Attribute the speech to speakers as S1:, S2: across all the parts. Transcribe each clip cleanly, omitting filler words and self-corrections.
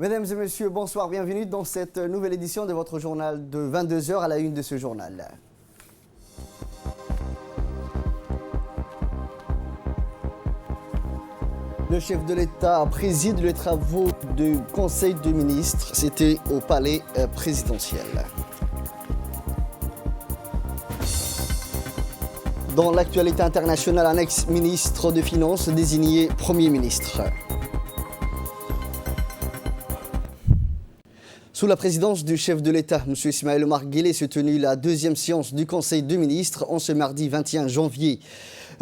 S1: Mesdames et messieurs, bonsoir, bienvenue dans cette nouvelle édition de votre journal de 22 heures à la une de ce journal. Le chef de l'État préside les travaux du Conseil des ministres, c'était au palais présidentiel. Dans l'actualité internationale, un ex-ministre des Finances désigné Premier ministre. Sous la présidence du chef de l'État, M. Ismaël Omar Guelleh, s'est tenue la deuxième séance du Conseil des ministres en ce mardi 21 janvier.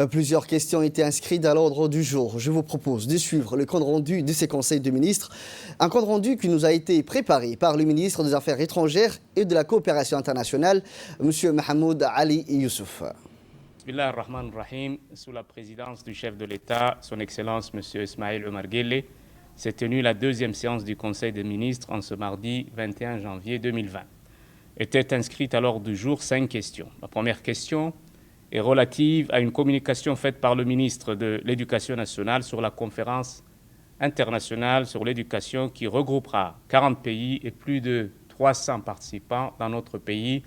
S1: Plusieurs questions ont été inscrites à l'ordre du jour. Je vous propose de suivre le compte rendu de ces conseils de ministres. Un compte rendu qui nous a été préparé par le ministre des Affaires étrangères et de la coopération internationale, M. Mahmoud Ali Youssouf.
S2: Bismillah ar-Rahman ar-Rahim. Sous la présidence du chef de l'État, son Excellence M. Ismaël Omar Guelleh, s'est tenue la deuxième séance du Conseil des ministres en ce mardi 21 janvier 2020. Étaient inscrites à l'ordre du jour 5 questions. La première question est relative à une communication faite par le ministre de l'Éducation nationale sur la conférence internationale sur l'éducation qui regroupera 40 pays et plus de 300 participants dans notre pays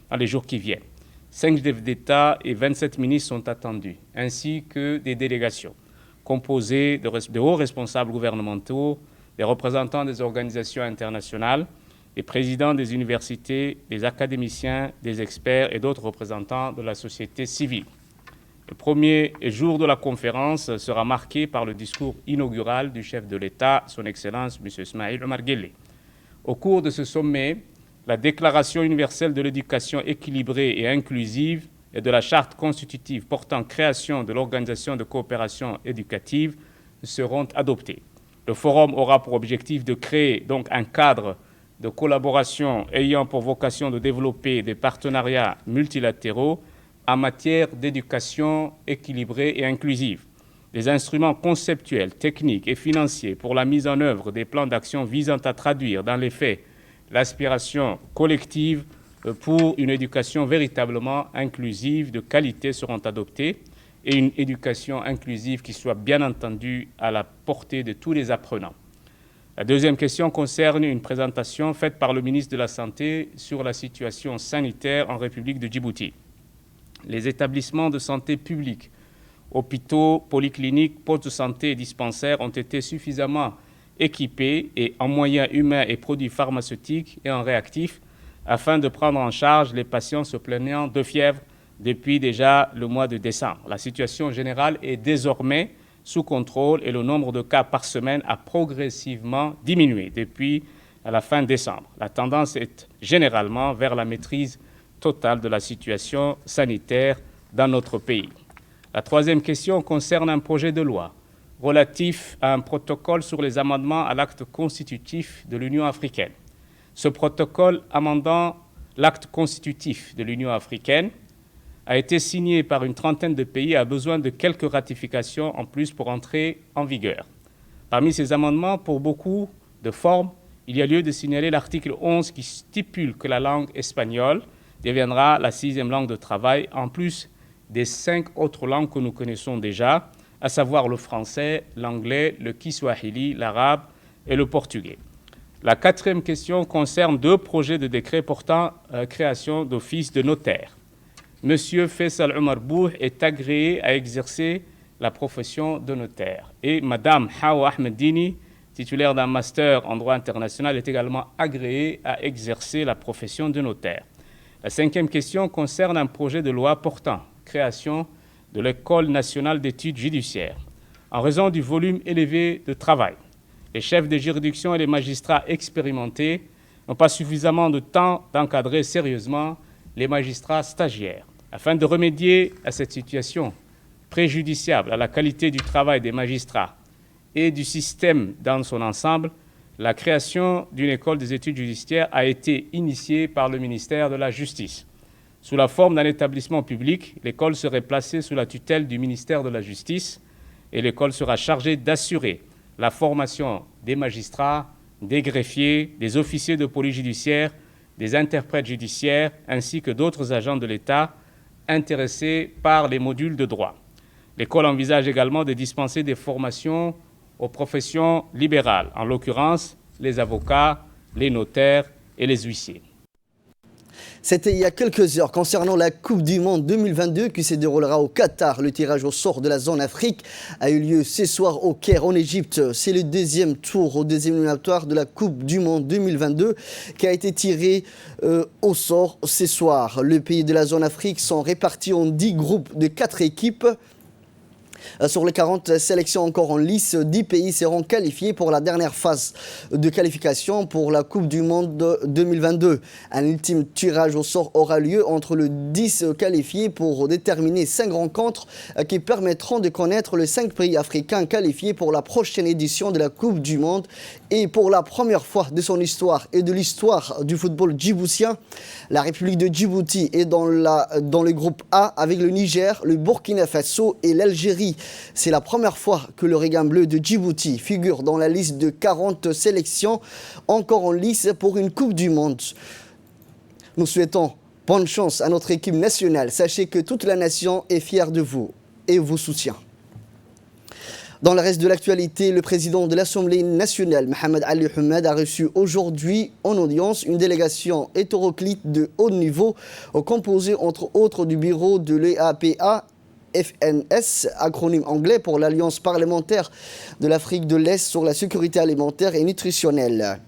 S2: dans les jours qui viennent. 5 chefs d'État et 27 ministres sont attendus, ainsi que des délégations composées de hauts responsables gouvernementaux, des représentants des organisations internationales, des présidents des universités, des académiciens, des experts et d'autres représentants de la société civile. Le premier jour de la conférence sera marqué par le discours inaugural du chef de l'État, son Excellence M. Ismaël Omar Guelleh. Au cours de ce sommet, la Déclaration universelle de l'éducation équilibrée et inclusive et de la Charte constitutive portant création de l'Organisation de coopération éducative seront adoptées. Le forum aura pour objectif de créer donc un cadre de collaboration ayant pour vocation de développer des partenariats multilatéraux en matière d'éducation équilibrée et inclusive. Des instruments conceptuels, techniques et financiers pour la mise en œuvre des plans d'action visant à traduire dans les faits l'aspiration collective pour une éducation véritablement inclusive de qualité seront adoptés et une éducation inclusive qui soit bien entendu à la portée de tous les apprenants. La deuxième question concerne une présentation faite par le ministre de la Santé sur la situation sanitaire en République de Djibouti. Les établissements de santé publics, hôpitaux, polycliniques, postes de santé et dispensaires ont été suffisamment équipés et en moyens humains et produits pharmaceutiques et en réactifs afin de prendre en charge les patients se plaignant de fièvre depuis déjà le mois de décembre. La situation générale est désormais sous contrôle et le nombre de cas par semaine a progressivement diminué depuis la fin décembre. La tendance est généralement vers la maîtrise totale de la situation sanitaire dans notre pays. La troisième question concerne un projet de loi relatif à un protocole sur les amendements à l'acte constitutif de l'Union africaine. Ce protocole amendant l'acte constitutif de l'Union africaine a été signé par une trentaine de pays et a besoin de quelques ratifications en plus pour entrer en vigueur. Parmi ces amendements, pour beaucoup de formes, il y a lieu de signaler l'article 11 qui stipule que la langue espagnole deviendra la 6e langue de travail, en plus des 5 autres langues que nous connaissons déjà, à savoir le français, l'anglais, le kiswahili, l'arabe et le portugais. La 4e question concerne 2 projets de décret portant création d'office de notaire. Monsieur Faisal Omar Bouh est agréé à exercer la profession de notaire et Madame Hawa Ahmeddini, titulaire d'un master en droit international, est également agréée à exercer la profession de notaire. La 5e question concerne un projet de loi portant création de l'École nationale d'études judiciaires. En raison du volume élevé de travail, les chefs de juridiction et les magistrats expérimentés n'ont pas suffisamment de temps d'encadrer sérieusement les magistrats stagiaires. Afin de remédier à cette situation préjudiciable à la qualité du travail des magistrats et du système dans son ensemble, la création d'une école des études judiciaires a été initiée par le ministère de la Justice. Sous la forme d'un établissement public, l'école serait placée sous la tutelle du ministère de la Justice et l'école sera chargée d'assurer la formation des magistrats, des greffiers, des officiers de police judiciaire, des interprètes judiciaires ainsi que d'autres agents de l'État intéressés par les modules de droit. L'école envisage également de dispenser des formations aux professions libérales, en l'occurrence les avocats, les notaires et les huissiers.
S1: C'était il y a quelques heures concernant la Coupe du Monde 2022 qui se déroulera au Qatar. Le tirage au sort de la zone Afrique a eu lieu ce soir au Caire en Égypte. C'est le deuxième tour au deuxième éliminatoire de la Coupe du Monde 2022 qui a été tiré au sort ce soir. Les pays de la zone Afrique sont répartis en 10 groupes de 4 équipes. Sur les 40 sélections encore en lice, 10 pays seront qualifiés pour la dernière phase de qualification pour la Coupe du Monde 2022. Un ultime tirage au sort aura lieu entre les 10 qualifiés pour déterminer 5 rencontres qui permettront de connaître les 5 pays africains qualifiés pour la prochaine édition de la Coupe du Monde. Et pour la première fois de son histoire et de l'histoire du football djiboutien, la République de Djibouti est dans le groupe A avec le Niger, le Burkina Faso et l'Algérie. C'est la première fois que le Regain bleu de Djibouti figure dans la liste de 40 sélections encore en lice pour une Coupe du Monde. Nous souhaitons bonne chance à notre équipe nationale. Sachez que toute la nation est fière de vous et vous soutient. Dans le reste de l'actualité, le président de l'Assemblée nationale, Mohamed Ali Hamed, a reçu aujourd'hui en audience une délégation hétéroclite de haut niveau, composée entre autres du bureau de l'EAPA, FNS, acronyme anglais pour l'Alliance parlementaire de l'Afrique de l'Est sur la sécurité alimentaire et nutritionnelle.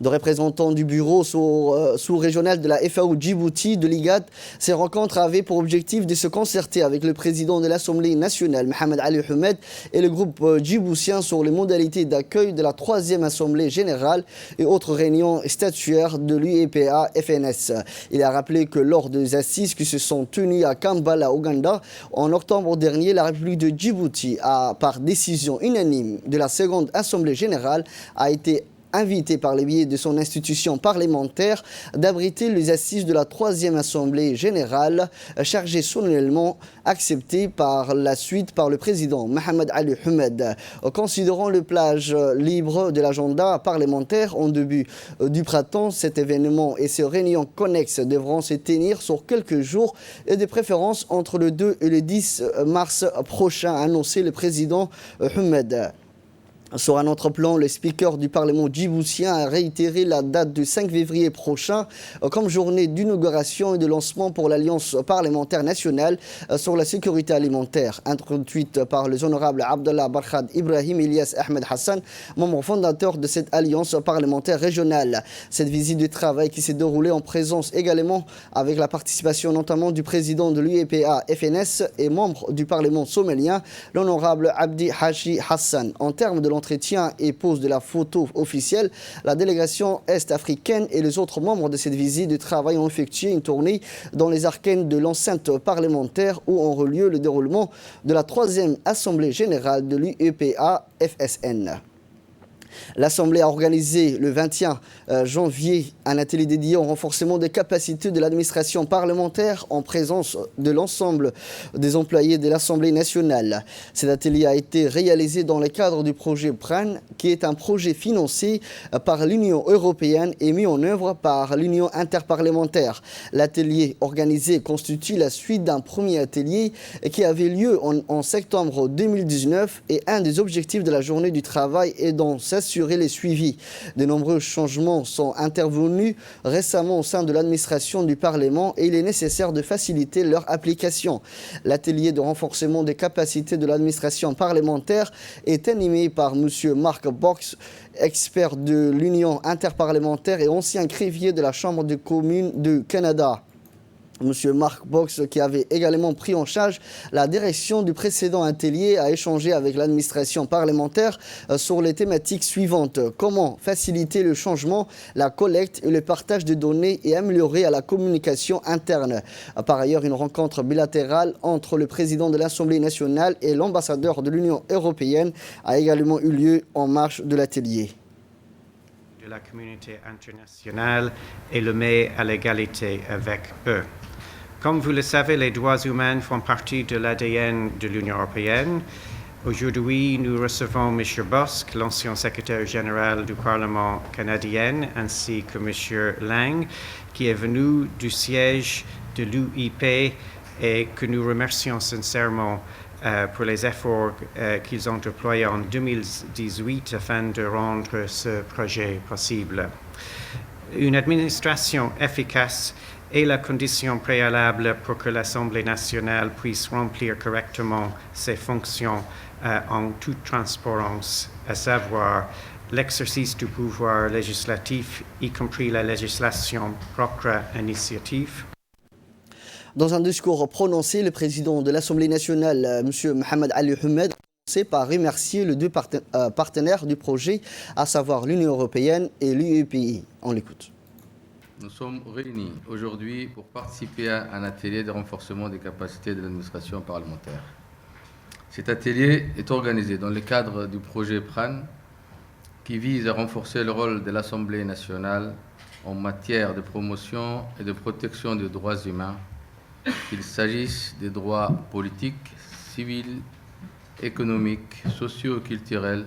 S1: De représentants du bureau sous-régional de la FAO Djibouti, de l'IGAD, ces rencontres avaient pour objectif de se concerter avec le président de l'Assemblée nationale, Mohamed Ali Hamed, et le groupe djiboutien sur les modalités d'accueil de la 3e Assemblée générale et autres réunions statutaires de l'UEPA-FNS. Il a rappelé que lors des assises qui se sont tenues à Kampala, Ouganda, en octobre dernier, la République de Djibouti, par décision unanime de la 2e Assemblée générale, a été invité par le biais de son institution parlementaire d'abriter les assises de la 3e Assemblée générale, chargée solennellement acceptée par la suite par le président Mohamed Ali Hamed. Considérant le plage libre de l'agenda parlementaire en début du printemps, cet événement et ces réunions connexes devront se tenir sur quelques jours et de préférence entre le 2 et le 10 mars prochain, a annoncé le président Hamed. Sur un autre plan, le speaker du Parlement djiboutien a réitéré la date du 5 février prochain comme journée d'inauguration et de lancement pour l'Alliance parlementaire nationale sur la sécurité alimentaire, introduite par les honorables Abdallah Barkhad Ibrahim Ilyas Ahmed Hassan, membre fondateur de cette alliance parlementaire régionale. Cette visite de travail qui s'est déroulée en présence également avec la participation notamment du président de l'UEPA-FNS et membre du Parlement somélien, l'honorable Abdi Hachi Hassan. En termes de entretien et pose de la photo officielle, la délégation est-africaine et les autres membres de cette visite de travail ont effectué une tournée dans les arcanes de l'enceinte parlementaire où ont eu lieu le déroulement de la 3e Assemblée générale de l'UEPA-FSN. L'Assemblée a organisé le 21 janvier un atelier dédié au renforcement des capacités de l'administration parlementaire en présence de l'ensemble des employés de l'Assemblée nationale. Cet atelier a été réalisé dans le cadre du projet PRAN, qui est un projet financé par l'Union européenne et mis en œuvre par l'Union interparlementaire. L'atelier organisé constitue la suite d'un premier atelier qui avait lieu en septembre 2019 et un des objectifs de la journée du travail est d'en s'assurer les suivis. De nombreux changements sont intervenus récemment au sein de l'administration du Parlement et il est nécessaire de faciliter leur application. L'atelier de renforcement des capacités de l'administration parlementaire est animé par M. Mark Box, expert de l'Union interparlementaire et ancien greffier de la Chambre des communes du Canada. M. Mark Box, qui avait également pris en charge la direction du précédent atelier, a échangé avec l'administration parlementaire sur les thématiques suivantes. Comment faciliter le changement, la collecte et le partage de données et améliorer la communication interne. Par ailleurs, une rencontre bilatérale entre le président de l'Assemblée nationale et l'ambassadeur de l'Union européenne a également eu lieu en marge de l'atelier.
S3: De la communauté internationale et le met à l'égalité avec eux. Comme vous le savez, les droits humains font partie de l'ADN de l'Union européenne. Aujourd'hui, nous recevons M. Bosk, l'ancien secrétaire général du Parlement canadien, ainsi que M. Lang, qui est venu du siège de l'UIP et que nous remercions sincèrement pour les efforts qu'ils ont déployés en 2018 afin de rendre ce projet possible. Une administration efficace est la condition préalable pour que l'Assemblée nationale puisse remplir correctement ses fonctions en toute transparence, à savoir l'exercice du pouvoir législatif, y compris la législation propre initiative.
S1: Dans un discours prononcé, le président de l'Assemblée nationale, M. Mohamed Ali Ahmed, a commencé par remercier les deux partenaires du projet, à savoir l'Union européenne et l'UEPI. On l'écoute.
S4: Nous sommes réunis aujourd'hui pour participer à un atelier de renforcement des capacités de l'administration parlementaire. Cet atelier est organisé dans le cadre du projet PRAN qui vise à renforcer le rôle de l'Assemblée nationale en matière de promotion et de protection des droits humains, qu'il s'agisse des droits politiques, civils, économiques, socio-culturels,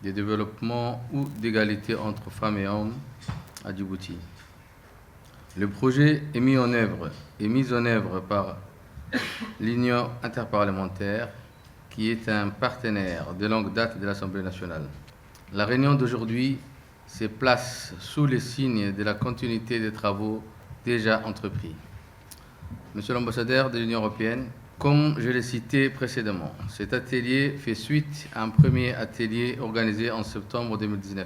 S4: de développement ou d'égalité entre femmes et hommes à Djibouti. Le projet est mis en œuvre par l'Union interparlementaire, qui est un partenaire de longue date de l'Assemblée nationale. La réunion d'aujourd'hui se place sous les signes de la continuité des travaux déjà entrepris. Monsieur l'ambassadeur de l'Union européenne, comme je l'ai cité précédemment, cet atelier fait suite à un premier atelier organisé en septembre 2019.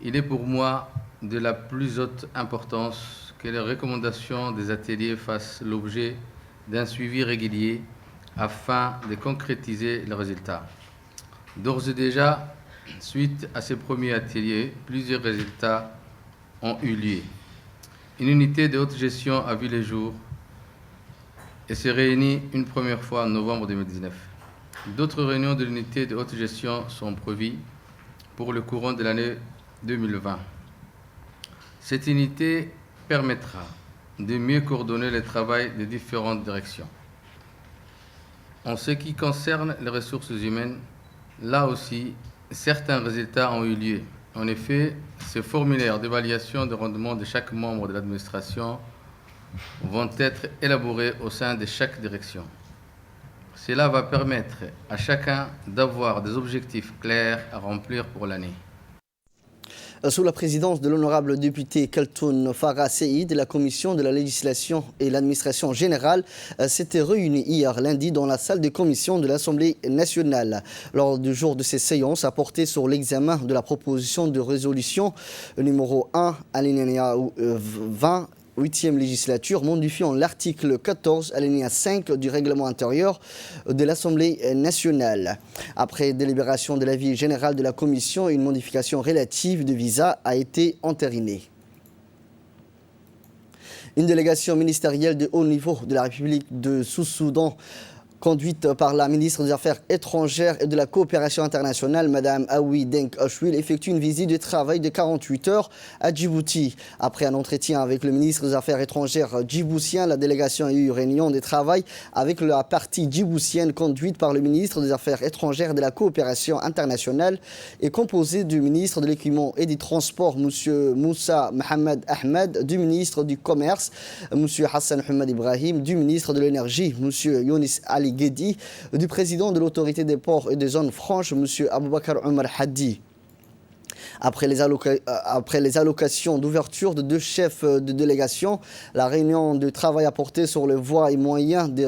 S4: Il est pour moi de la plus haute importance que les recommandations des ateliers fassent l'objet d'un suivi régulier afin de concrétiser les résultats. D'ores et déjà, suite à ces premiers ateliers, plusieurs résultats ont eu lieu. Une unité de haute gestion a vu le jour et s'est réunie une première fois en novembre 2019. D'autres réunions de l'unité de haute gestion sont prévues pour le courant de l'année 2020. Cette unité permettra de mieux coordonner le travail des différentes directions. En ce qui concerne les ressources humaines, là aussi, certains résultats ont eu lieu. En effet, ces formulaires d'évaluation de rendement de chaque membre de l'administration vont être élaborés au sein de chaque direction. Cela va permettre à chacun d'avoir des objectifs clairs à remplir pour l'année.
S1: Sous la présidence de l'honorable député Kaltoun Farah Seïd, la commission de la législation et l'administration générale s'était réunie hier lundi dans la salle des commissions de l'Assemblée nationale. Lors du jour de ces séances a porté sur l'examen de la proposition de résolution numéro 1, alinéa 20, 8e législature, modifiant l'article 14, alinéa 5 du règlement intérieur de l'Assemblée nationale. Après délibération de l'avis général de la commission, une modification relative de visa a été entérinée. Une délégation ministérielle de haut niveau de la République de Sud-Soudan, conduite par la ministre des Affaires étrangères et de la coopération internationale, Mme Awi Denk Ashwil, effectue une visite de travail de 48 heures à Djibouti. Après un entretien avec le ministre des Affaires étrangères djiboutien, la délégation a eu une réunion de travail avec la partie djiboutienne conduite par le ministre des Affaires étrangères et de la coopération internationale et composée du ministre de l'Équipement et des Transports, M. Moussa Mohamed Ahmed, du ministre du Commerce, M. Hassan Ahmed Ibrahim, du ministre de l'Énergie, M. Younis Ali Guedi, du président de l'autorité des ports et des zones franches, M. Aboubakar Omar Haddi. Après les allocations d'ouverture de deux chefs de délégation, la réunion de travail a porté sur les voies et moyens de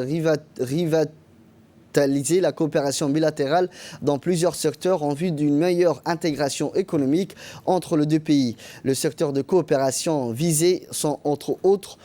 S1: revitaliser la coopération bilatérale dans plusieurs secteurs en vue d'une meilleure intégration économique entre les deux pays. Le secteur de coopération visé sont entre autres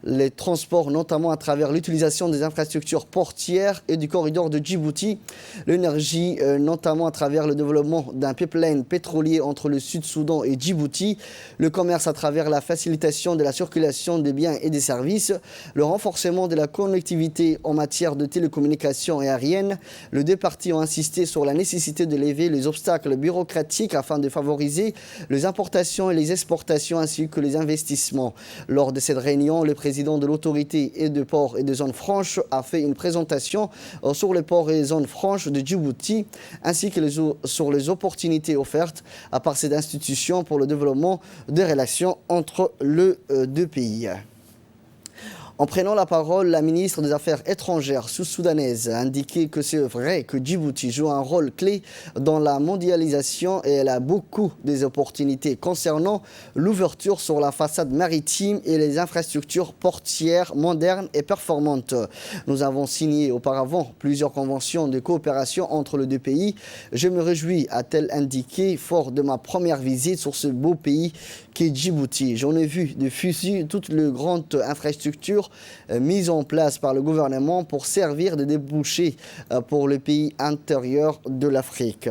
S1: les transports, notamment à travers l'utilisation des infrastructures portières et du corridor de Djibouti, l'énergie, notamment à travers le développement d'un pipeline pétrolier entre le Sud-Soudan et Djibouti, le commerce à travers la facilitation de la circulation des biens et des services, le renforcement de la connectivité en matière de télécommunications aériennes. Les deux parties ont insisté sur la nécessité de lever les obstacles bureaucratiques afin de favoriser les importations et les exportations ainsi que les investissements. Lors de cette réunion, le président de l'autorité et de ports et de zones franches a fait une présentation sur les ports et zones franches de Djibouti ainsi que sur les opportunités offertes par cette institution pour le développement des relations entre les deux pays. En prenant la parole, la ministre des Affaires étrangères sud-soudanaise a indiqué que c'est vrai que Djibouti joue un rôle clé dans la mondialisation et elle a beaucoup des opportunités concernant l'ouverture sur la façade maritime et les infrastructures portières modernes et performantes. Nous avons signé auparavant plusieurs conventions de coopération entre les deux pays. Je me réjouis, a-t-elle indiqué, fort de ma première visite sur ce beau pays qu'est Djibouti. J'en ai vu de fusil toutes les grandes infrastructures mises en place par le gouvernement pour servir de débouchés pour le pays intérieur de l'Afrique.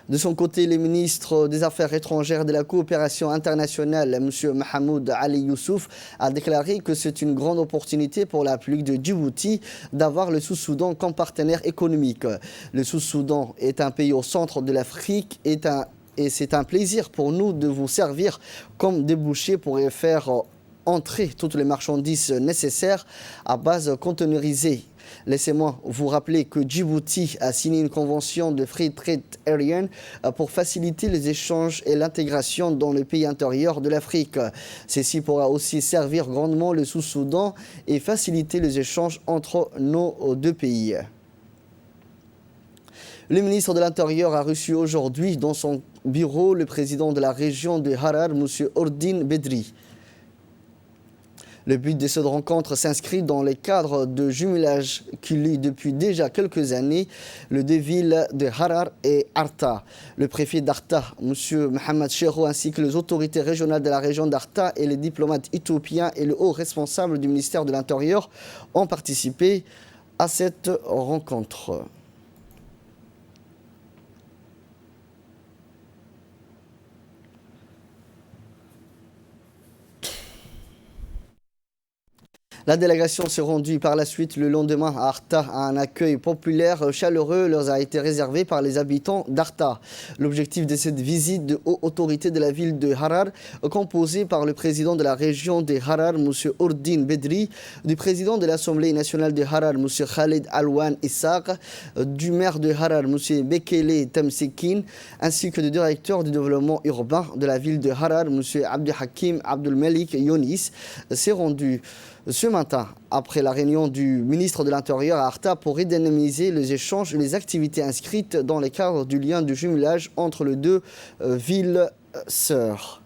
S1: De son côté, le ministre des Affaires étrangères et de la coopération internationale, M. Mahmoud Ali Youssouf, a déclaré que c'est une grande opportunité pour la République de Djibouti d'avoir le Sud-Soudan comme partenaire économique. Le Sud-Soudan est un pays au centre de l'Afrique et c'est un plaisir pour nous de vous servir comme débouché pour faire entrer toutes les marchandises nécessaires à base containerisée. Laissez-moi vous rappeler que Djibouti a signé une convention de Free Trade Area pour faciliter les échanges et l'intégration dans les pays intérieurs de l'Afrique. Ceci pourra aussi servir grandement le Sud-Soudan et faciliter les échanges entre nos deux pays. Le ministre de l'Intérieur a reçu aujourd'hui dans son bureau le président de la région de Harar, M. Ordine Bedri. Le but de cette rencontre s'inscrit dans le cadre de jumelage qui lie depuis déjà quelques années les deux villes de Harar et Arta. Le préfet d'Arta, M. Mohamed Cheikho, ainsi que les autorités régionales de la région d'Arta et les diplomates éthiopiens et le haut responsable du ministère de l'Intérieur ont participé à cette rencontre. La délégation s'est rendue par la suite le lendemain à Arta. Un accueil populaire chaleureux leur a été réservé par les habitants d'Arta. L'objectif de cette visite de haute autorité de la ville de Harar, composée par le président de la région de Harar, M. Ordine Bedri, du président de l'Assemblée nationale de Harar, M. Khaled Alwan Issaq, du maire de Harar, M. Bekele Tamsekin, ainsi que du directeur du développement urbain de la ville de Harar, M. Abdelhakim Abdelmelik Yonis, s'est rendu ce matin, après la réunion du ministre de l'Intérieur à Arta pour redynamiser les échanges et les activités inscrites dans le cadre du lien de jumelage entre les deux villes sœurs.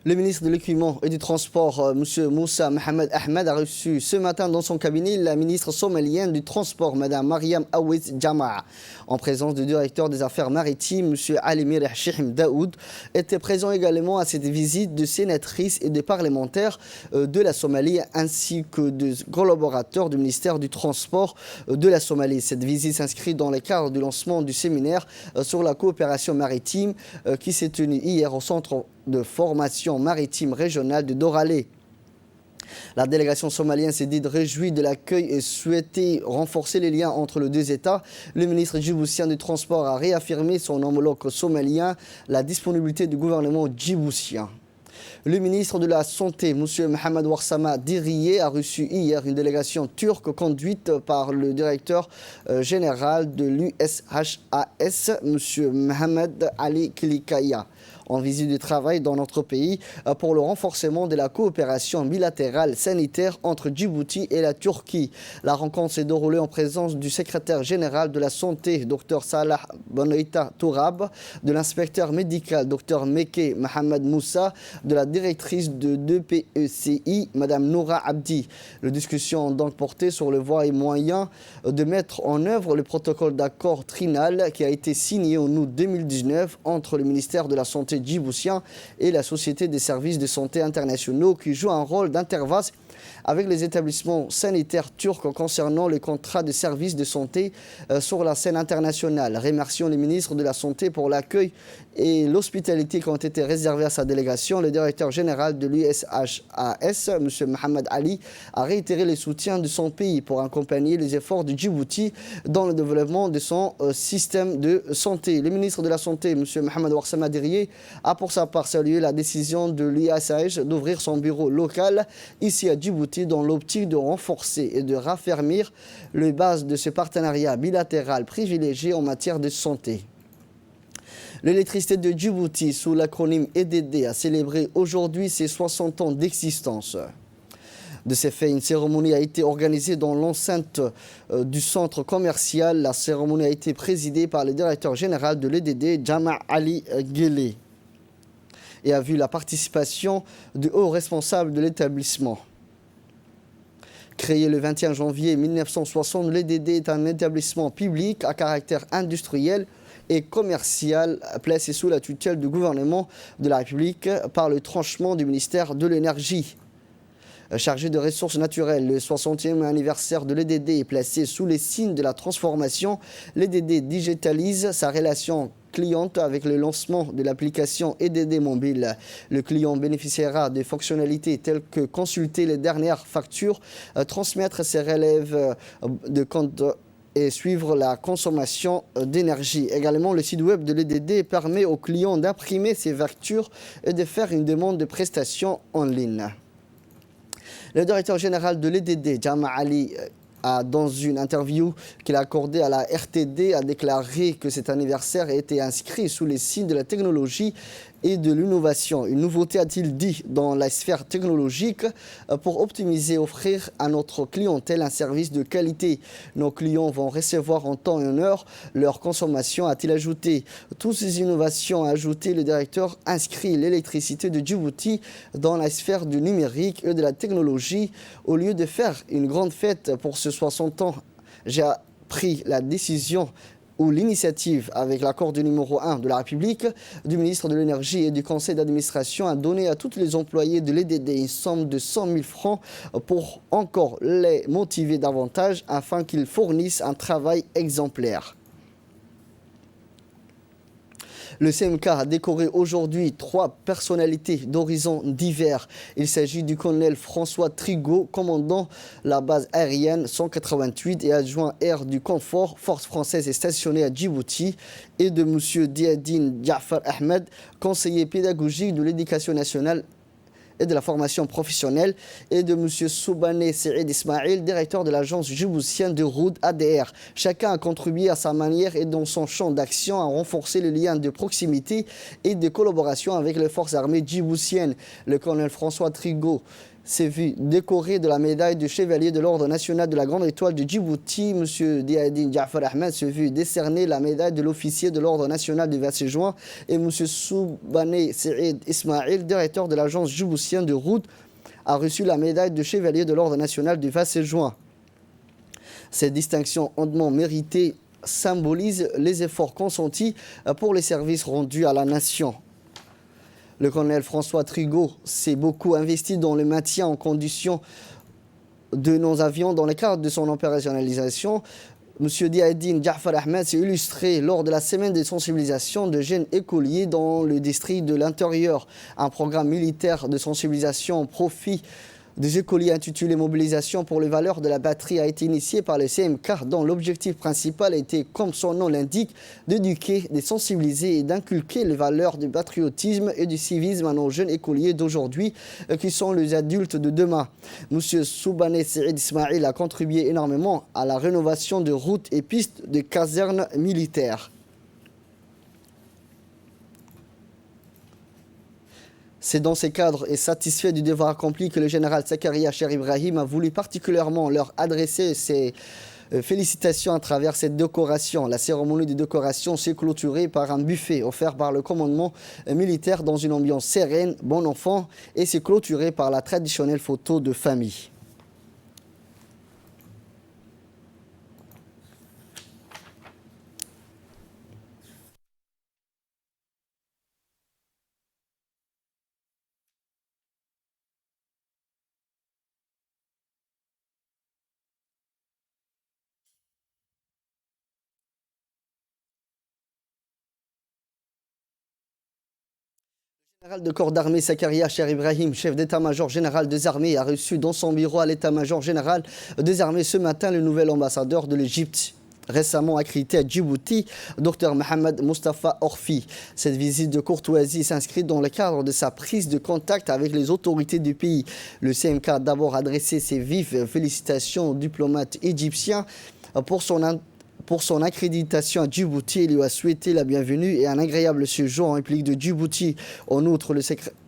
S1: Le ministre de l'Équipement et du Transport, M. Moussa Mohamed Ahmed, a reçu ce matin dans son cabinet la ministre somalienne du Transport, Mme Mariam Awez Jama'a. En présence du directeur des Affaires maritimes, M. Ali Mireh Shihim Daoud, était présent également à cette visite de sénatrices et de parlementaires de la Somalie, ainsi que de collaborateurs du ministère du Transport de la Somalie. Cette visite s'inscrit dans le cadre du lancement du séminaire sur la coopération maritime qui s'est tenu hier au centre de formation maritime régionale de Doralé. La délégation somalienne s'est dit réjouie de l'accueil et souhaitait renforcer les liens entre les deux États. Le ministre djiboutien du Transport a réaffirmé son homologue somalien la disponibilité du gouvernement djiboutien. Le ministre de la Santé, M. Mohamed Warsama Diriye, a reçu hier une délégation turque conduite par le directeur général de l'USHAS, M. Mohamed Ali Kilikaya, en visite de travail dans notre pays pour le renforcement de la coopération bilatérale sanitaire entre Djibouti et la Turquie. La rencontre s'est déroulée en présence du secrétaire général de la Santé, Dr Salah Benoïta Tourab, de l'inspecteur médical, Dr Meke Mohamed Moussa, de la directrice de 2PECI, Mme Noura Abdi. Les discussions ont donc porté sur le voies et moyens de mettre en œuvre le protocole d'accord trinal qui a été signé en août 2019 entre le ministère de la Santé projet djiboutien et la Société des services de santé internationaux qui joue un rôle d'interface avec les établissements sanitaires turcs concernant les contrats de services de santé sur la scène internationale. Remercions les ministres de la Santé pour l'accueil et l'hospitalité qui ont été réservés à sa délégation. Le directeur général de l'USHAS, M. Mohamed Ali, a réitéré le soutien de son pays pour accompagner les efforts de Djibouti dans le développement de son système de santé. Le ministre de la Santé, M. Mohamed Ouassama Diriyé, a pour sa part salué la décision de l'USHAS d'ouvrir son bureau local ici à Djibouti dans l'optique de renforcer et de raffermir les bases de ce partenariat bilatéral privilégié en matière de santé. L'électricité de Djibouti, sous l'acronyme EDD, a célébré aujourd'hui ses 60 ans d'existence. De ces faits, une cérémonie a été organisée dans l'enceinte du centre commercial. La cérémonie a été présidée par le directeur général de l'EDD, Jama' Ali Ghele, et a vu la participation de hauts responsables de l'établissement. Créé le 21 janvier 1960, l'EDD est un établissement public à caractère industriel et commercial placé sous la tutelle du gouvernement de la République par le tranchement du ministère de l'Énergie. Chargé de ressources naturelles, le 60e anniversaire de l'EDD est placé sous les signes de la transformation. L'EDD digitalise sa relation cliente avec le lancement de l'application EDD Mobile. Le client bénéficiera de fonctionnalités telles que consulter les dernières factures, transmettre ses relèves de compte et suivre la consommation d'énergie. Également, le site web de l'EDD permet aux clients d'imprimer ses factures et de faire une demande de prestations en ligne. Le directeur général de l'EDD, Jama' Ali, dans une interview qu'il a accordée à la RTD, a déclaré que cet anniversaire a été inscrit sous les signes de la technologie et de l'innovation. Une nouveauté, a-t-il dit, dans la sphère technologique pour optimiser et offrir à notre clientèle un service de qualité. Nos clients vont recevoir en temps et en heure leur consommation, a-t-il ajouté. Toutes ces innovations, a ajouté le directeur, inscrit l'électricité de Djibouti dans la sphère du numérique et de la technologie. Au lieu de faire une grande fête pour ce 60 ans, j'ai pris la décision ou l'initiative, avec l'accord du numéro 1 de la République, du ministre de l'Énergie et du conseil d'administration, a donné à tous les employés de l'EDD une somme de 100 000 francs pour encore les motiver davantage afin qu'ils fournissent un travail exemplaire. Le CMK a décoré aujourd'hui 3 personnalités d'horizons divers. Il s'agit du colonel François Trigault, commandant la base aérienne 188 et adjoint air du confort, force française est stationnée à Djibouti, et de M. Diadine Ja'far Ahmed, conseiller pédagogique de l'éducation nationale et de la formation professionnelle, et de M. Soubané Seyd Ismail, directeur de l'agence djiboutienne de route ADR. Chacun a contribué à sa manière et dans son champ d'action à renforcer les liens de proximité et de collaboration avec les forces armées djiboutiennes. Le colonel François Trigault s'est vu décoré de la médaille de chevalier de l'Ordre national de la Grande Étoile de Djibouti. M. Diadine Ja'far Ahmed s'est vu décerner la médaille de l'officier de l'Ordre national du 26 juin. Et M. Soubané Seyd Ismail, directeur de l'agence djiboutienne de route, a reçu la médaille de chevalier de l'Ordre national du 26 juin. Ces distinctions hautement méritées symbolisent les efforts consentis pour les services rendus à la nation. Le colonel François Trigault s'est beaucoup investi dans le maintien en condition de nos avions dans le cadre de son opérationnalisation. M. Diadine Ja'far Ahmed s'est illustré lors de la semaine de sensibilisation de jeunes écoliers dans le district de l'Intérieur. Un programme militaire de sensibilisation au profit des écoliers intitulé Mobilisation pour les valeurs de la patrie a été initié par le CMK, dont l'objectif principal était, comme son nom l'indique, d'éduquer, de sensibiliser et d'inculquer les valeurs du patriotisme et du civisme à nos jeunes écoliers d'aujourd'hui qui sont les adultes de demain. M. Soubané Seyd Ismail a contribué énormément à la rénovation de routes et pistes de casernes militaires. C'est dans ces cadres et satisfait du devoir accompli que le général Zakaria Cher Ibrahim a voulu particulièrement leur adresser ses félicitations à travers cette décoration. La cérémonie de décoration s'est clôturée par un buffet offert par le commandement militaire dans une ambiance sereine, bon enfant, et s'est clôturée par la traditionnelle photo de famille. Le général de corps d'armée Zakaria Cher Ibrahim, chef d'état-major général des armées, a reçu dans son bureau à l'état-major général des armées ce matin le nouvel ambassadeur de l'Égypte, récemment accrédité à Djibouti, Dr Mohamed Mustafa Orfi. Cette visite de courtoisie s'inscrit dans le cadre de sa prise de contact avec les autorités du pays. Le CMK a d'abord adressé ses vives félicitations au diplomate égyptien pour son accréditation à Djibouti. Il lui a souhaité la bienvenue et un agréable séjour en République de Djibouti. En outre,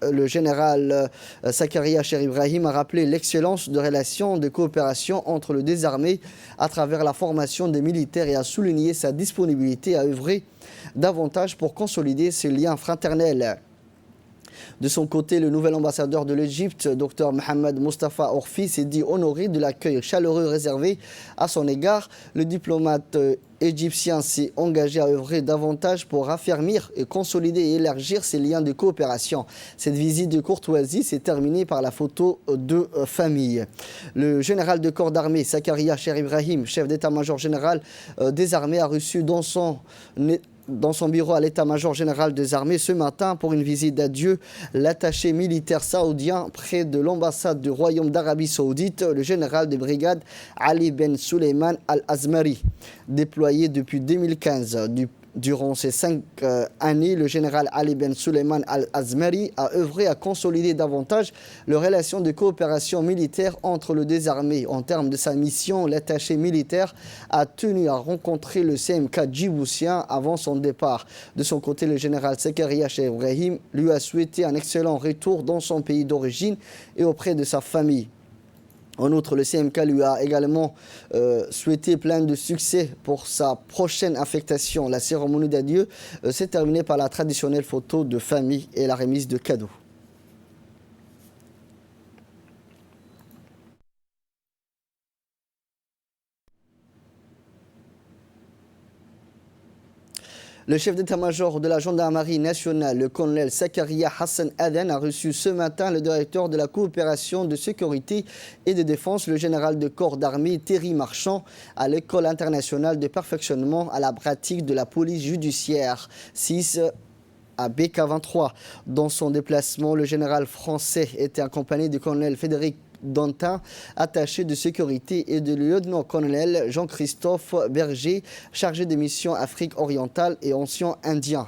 S1: le général Zakaria Cher Ibrahim a rappelé l'excellence de relations de coopération entre les deux armées à travers la formation des militaires et a souligné sa disponibilité à œuvrer davantage pour consolider ces liens fraternels. De son côté, le nouvel ambassadeur de l'Égypte, Dr Mohamed Mustafa Orfi, s'est dit honoré de l'accueil chaleureux réservé à son égard. Le diplomate égyptien s'est engagé à œuvrer davantage pour raffermir et consolider et élargir ses liens de coopération. Cette visite de courtoisie s'est terminée par la photo de famille. Le général de corps d'armée Zakaria Cher Ibrahim, chef d'état-major général des armées, a reçu dans son bureau à l'état-major général des armées ce matin pour une visite d'adieu l'attaché militaire saoudien près de l'ambassade du Royaume d'Arabie Saoudite, le général de brigade Ali Ben Suleiman Al-Azmari. Déployé depuis 2015, durant ces 5 années, le général Ali Ben Suleiman Al-Azmari a œuvré à consolider davantage les relations de coopération militaire entre les deux armées. En termes de sa mission, l'attaché militaire a tenu à rencontrer le CMK djiboutien avant son départ. De son côté, le général Zakaria Cher Ibrahim lui a souhaité un excellent retour dans son pays d'origine et auprès de sa famille. En outre, le CMK lui a également souhaité plein de succès pour sa prochaine affectation. La cérémonie d'adieu s'est terminée par la traditionnelle photo de famille et la remise de cadeaux. Le chef d'état-major de la gendarmerie nationale, le colonel Zakaria Hassan Aden, a reçu ce matin le directeur de la coopération de sécurité et de défense, le général de corps d'armée Thierry Marchand, à l'école internationale de perfectionnement à la pratique de la police judiciaire 6 à BK23. Dans son déplacement, le général français était accompagné du colonel Frédéric Dantin, attaché de sécurité, et de lieutenant-colonel Jean-Christophe Berger, chargé de mission Afrique orientale et Océan Indien.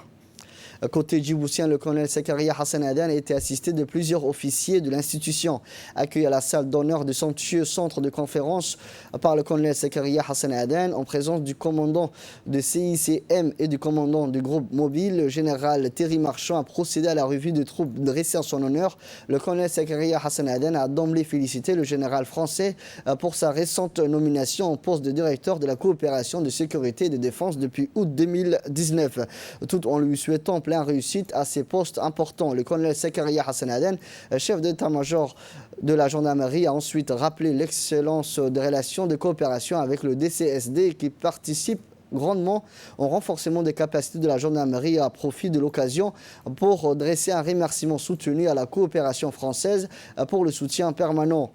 S1: Côté djiboutien, le colonel Zakaria Hassan Aden a été assisté de plusieurs officiers de l'institution. Accueilli à la salle d'honneur du somptueux centre de conférence par le colonel Zakaria Hassan Aden, en présence du commandant de CICM et du commandant du groupe mobile, le général Thierry Marchand a procédé à la revue de troupes dressées en son honneur. Le colonel Zakaria Hassan Aden a d'emblée félicité le général français pour sa récente nomination au poste de directeur de la coopération de sécurité et de défense depuis août 2019, tout en lui souhaitant pleine réussite à ces postes importants. Le colonel Zakaria Hassan Aden, chef d'état-major de la gendarmerie, a ensuite rappelé l'excellence des relations de coopération avec le DCSD qui participe grandement au renforcement des capacités de la gendarmerie à profit de l'occasion pour dresser un remerciement soutenu à la coopération française pour le soutien permanent.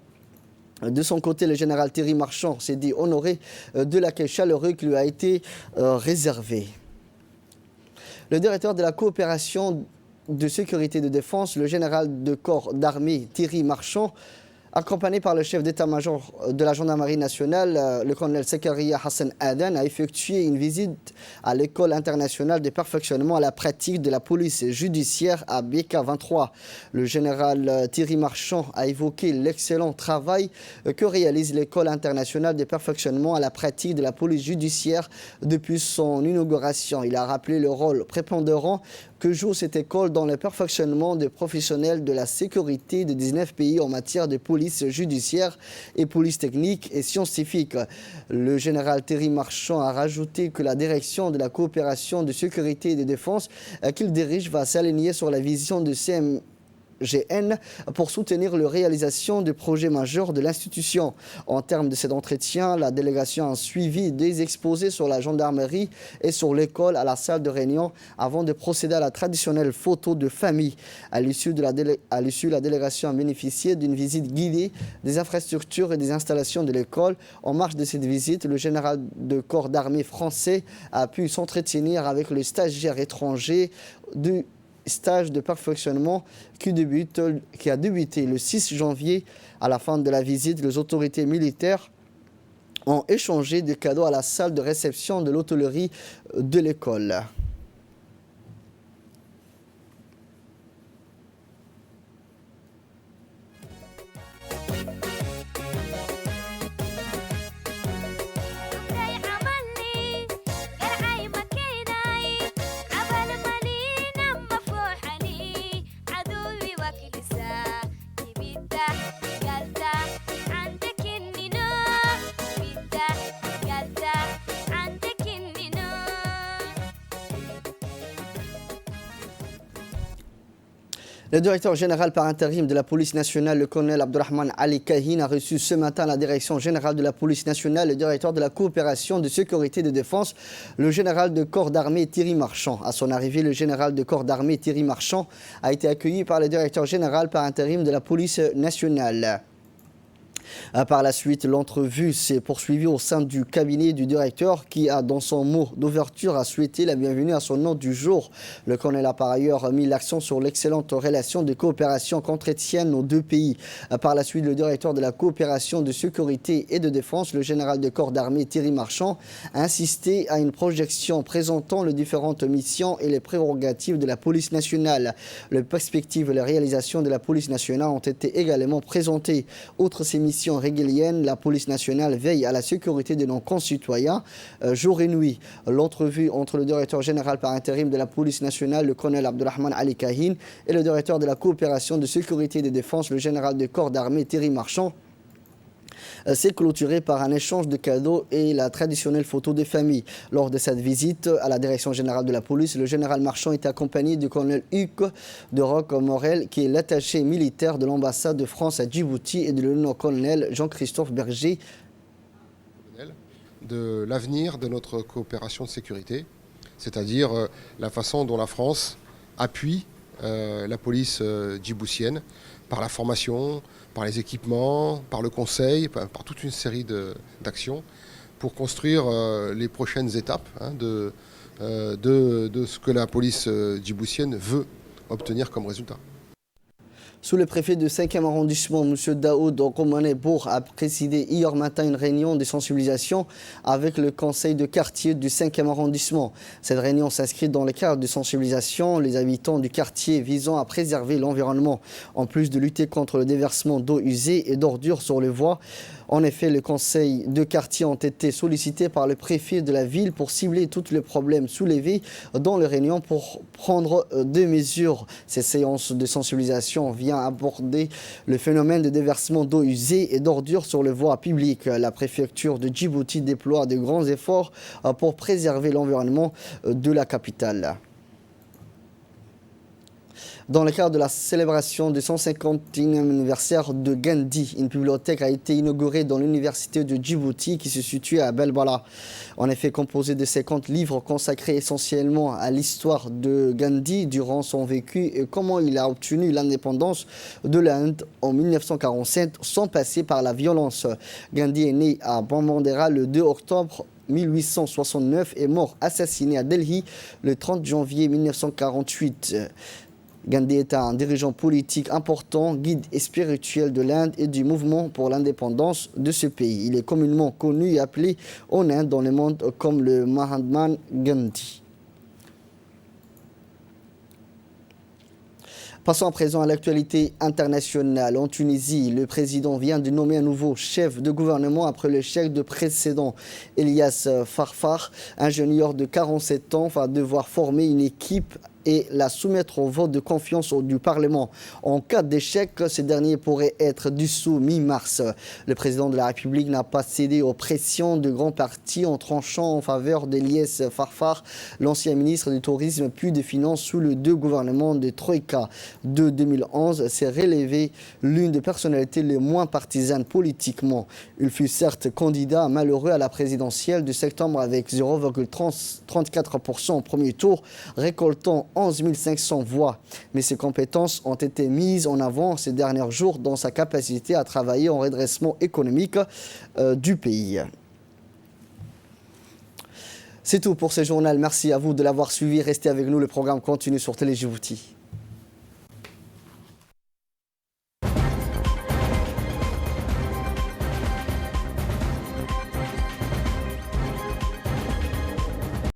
S1: De son côté, le général Thierry Marchand s'est dit honoré de l'accueil chaleureux qui lui a été réservé. Le directeur de la coopération de sécurité et de défense, le général de corps d'armée Thierry Marchand, accompagné par le chef d'état-major de la gendarmerie nationale, le colonel Zakaria Hassan Aden, a effectué une visite à l'école internationale de perfectionnement à la pratique de la police judiciaire à BK23. Le général Thierry Marchand a évoqué l'excellent travail que réalise l'école internationale de perfectionnement à la pratique de la police judiciaire depuis son inauguration. Il a rappelé le rôle prépondérant que joue cette école dans le perfectionnement des professionnels de la sécurité de 19 pays en matière de police judiciaire et police technique et scientifique. Le général Thierry Marchand a rajouté que la direction de la coopération de sécurité et de défense qu'il dirige va s'aligner sur la vision de CMGN pour soutenir la réalisation des projets majeurs de l'institution. En termes de cet entretien, la délégation a suivi des exposés sur la gendarmerie et sur l'école à la salle de réunion avant de procéder à la traditionnelle photo de famille. À l'issue, la délégation a bénéficié d'une visite guidée des infrastructures et des installations de l'école. En marge de cette visite, le général de corps d'armée français a pu s'entretenir avec le stagiaire étranger du stage de perfectionnement qui a débuté le 6 janvier. À la fin de la visite, les autorités militaires ont échangé des cadeaux à la salle de réception de l'hôtellerie de l'école. Le directeur général par intérim de la police nationale, le colonel Abdurrahman Ali Kahin, a reçu ce matin la direction générale de la police nationale, le directeur de la coopération de sécurité et de défense, le général de corps d'armée Thierry Marchand. À son arrivée, le général de corps d'armée Thierry Marchand a été accueilli par le directeur général par intérim de la police nationale. Par la suite, l'entrevue s'est poursuivie au sein du cabinet du directeur qui a, dans son mot d'ouverture, souhaité la bienvenue à son hôte du jour. Le colonel a par ailleurs mis l'accent sur l'excellente relation de coopération qu'entretiennent nos deux pays. Par la suite, le directeur de la coopération de sécurité et de défense, le général de corps d'armée Thierry Marchand, a insisté à une projection présentant les différentes missions et les prérogatives de la police nationale. Les perspectives et les réalisations de la police nationale ont été également présentées. Outre ces missions régalienne, la police nationale veille à la sécurité de nos concitoyens jour et nuit. L'entrevue entre le directeur général par intérim de la police nationale, le colonel Abdurrahman Ali Kahin, et le directeur de la coopération de sécurité et de défense, le général de corps d'armée Thierry Marchand, s'est clôturé par un échange de cadeaux et la traditionnelle photo de famille. Lors de cette visite à la direction générale de la police, le général Marchand était accompagné du colonel Hugues de Roch-Morel, qui est l'attaché militaire de l'ambassade de France à Djibouti, et de lieutenant-colonel Jean-Christophe Berger.
S5: De l'avenir de notre coopération de sécurité, c'est-à-dire la façon dont la France appuie la police djiboutienne par la formation, par les équipements, par le conseil, par toute une série d'actions pour construire les prochaines étapes de ce que la police djiboutienne veut obtenir comme résultat.
S1: Sous le préfet du 5e arrondissement, M. Daoud Romanebour, a présidé hier matin une réunion de sensibilisation avec le conseil de quartier du 5e arrondissement. Cette réunion s'inscrit dans le cadre de sensibilisation les habitants du quartier visant à préserver l'environnement, en plus de lutter contre le déversement d'eau usée et d'ordures sur les voies. En effet, les conseils de quartier ont été sollicités par le préfet de la ville pour cibler tous les problèmes soulevés dans les réunions pour prendre des mesures. Ces séances de sensibilisation viennent aborder le phénomène de déversement d'eau usée et d'ordures sur les voies publiques. La préfecture de Djibouti déploie de grands efforts pour préserver l'environnement de la capitale. Dans le cadre de la célébration du 150e anniversaire de Gandhi, une bibliothèque a été inaugurée dans l'université de Djibouti qui se situe à Belbala. En effet, composée de 50 livres consacrés essentiellement à l'histoire de Gandhi durant son vécu et comment il a obtenu l'indépendance de l'Inde en 1947 sans passer par la violence. Gandhi est né à Bamandera le 2 octobre 1869 et mort assassiné à Delhi le 30 janvier 1948. Gandhi est un dirigeant politique important, guide et spirituel de l'Inde et du mouvement pour l'indépendance de ce pays. Il est communément connu et appelé en Inde dans le monde comme le Mahatma Gandhi. Passons à présent à l'actualité internationale. En Tunisie, le président vient de nommer un nouveau chef de gouvernement après le chef de précédent. Elias Farfar, ingénieur de 47 ans, va devoir former une équipe et la soumettre au vote de confiance du Parlement. En cas d'échec, ce dernier pourrait être dissous mi-mars. Le président de la République n'a pas cédé aux pressions de grands partis en tranchant en faveur d'Elias Farfar, l'ancien ministre du Tourisme puis des Finances sous le deux gouvernements de Troïka. De 2011, s'est révélé l'une des personnalités les moins partisanes politiquement. Il fut certes candidat malheureux à la présidentielle de septembre avec 0,34% au premier tour, récoltant 11 500 voix. Mais ses compétences ont été mises en avant ces derniers jours dans sa capacité à travailler en redressement économique du pays. C'est tout pour ce journal. Merci à vous de l'avoir suivi. Restez avec nous, le programme continue sur Télé Djibouti.